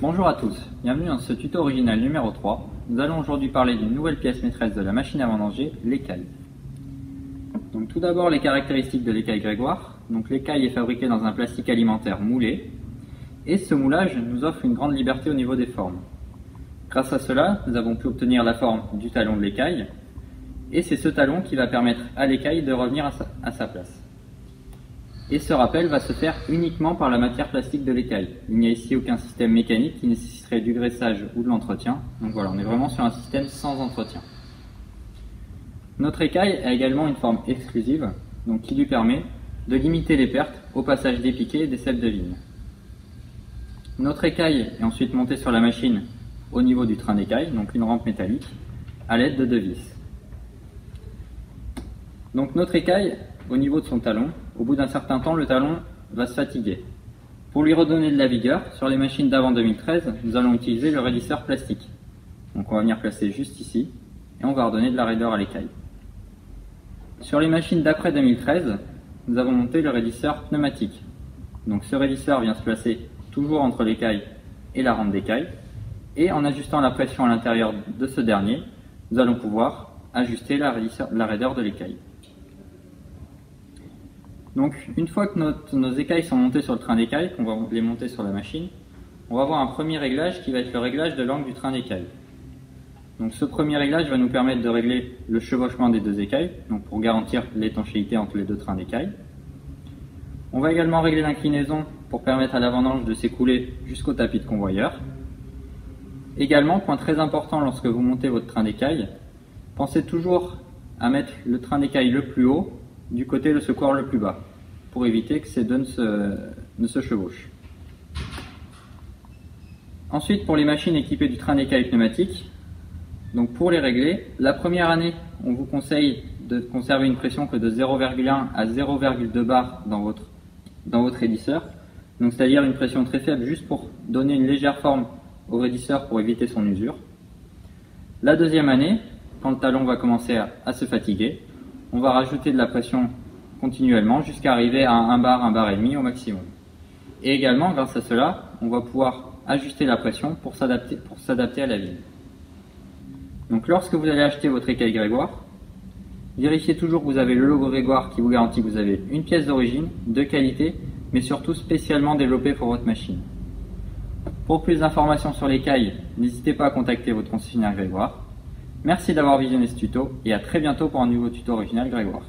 Bonjour à tous, bienvenue dans ce tuto original numéro 3. Nous allons aujourd'hui parler d'une nouvelle pièce maîtresse de la machine à vendanger, l'écaille. Donc tout d'abord les caractéristiques de l'écaille Grégoire. Donc l'écaille est fabriquée dans un plastique alimentaire moulé et ce moulage nous offre une grande liberté au niveau des formes. Grâce à cela, nous avons pu obtenir la forme du talon de l'écaille et c'est ce talon qui va permettre à l'écaille de revenir à sa place. Et ce rappel va se faire uniquement par la matière plastique de l'écaille. Il n'y a ici aucun système mécanique qui nécessiterait du graissage ou de l'entretien. Donc voilà, on est vraiment sur un système sans entretien. Notre écaille a également une forme exclusive, donc qui lui permet de limiter les pertes au passage des piquets et des cèpes de vigne. Notre écaille est ensuite montée sur la machine au niveau du train d'écaille, donc une rampe métallique, à l'aide de 2 vis. Donc notre écaille, au niveau de son talon, au bout d'un certain temps, le talon va se fatiguer. Pour lui redonner de la vigueur, sur les machines d'avant 2013, nous allons utiliser le raidisseur plastique. Donc on va venir placer juste ici, et on va redonner de la raideur à l'écaille. Sur les machines d'après 2013, nous avons monté le raidisseur pneumatique. Donc ce raidisseur vient se placer toujours entre l'écaille et la rampe d'écaille, et en ajustant la pression à l'intérieur de ce dernier, nous allons pouvoir ajuster la raideur de l'écaille. Donc une fois que nos écailles sont montées sur le train d'écaille, qu'on va les monter sur la machine, on va avoir un premier réglage qui va être le réglage de l'angle du train d'écaille. Donc ce premier réglage va nous permettre de régler le chevauchement des 2 écailles, donc pour garantir l'étanchéité entre les 2 trains d'écaille. On va également régler l'inclinaison pour permettre à la vendange de s'écouler jusqu'au tapis de convoyeur. Également, point très important lorsque vous montez votre train d'écaille, pensez toujours à mettre le train d'écaille le plus haut du côté de secours le plus bas, pour éviter que ces deux ne se chevauchent. Ensuite, pour les machines équipées du train d'écaille pneumatique, donc pour les régler, la première année, on vous conseille de conserver une pression que de 0,1 à 0,2 bar dans votre raidisseur, donc c'est-à-dire une pression très faible juste pour donner une légère forme au raidisseur pour éviter son usure. La deuxième année, quand le talon va commencer à se fatiguer, on va rajouter de la pression continuellement jusqu'à arriver à 1 bar et demi au maximum. Et également, grâce à cela, on va pouvoir ajuster la pression pour s'adapter à la vigne. Donc lorsque vous allez acheter votre écaille Grégoire, vérifiez toujours que vous avez le logo Grégoire qui vous garantit que vous avez une pièce d'origine, de qualité, mais surtout spécialement développée pour votre machine. Pour plus d'informations sur l'écaille, n'hésitez pas à contacter votre concessionnaire Grégoire. Merci d'avoir visionné ce tuto et à très bientôt pour un nouveau tuto original Grégoire.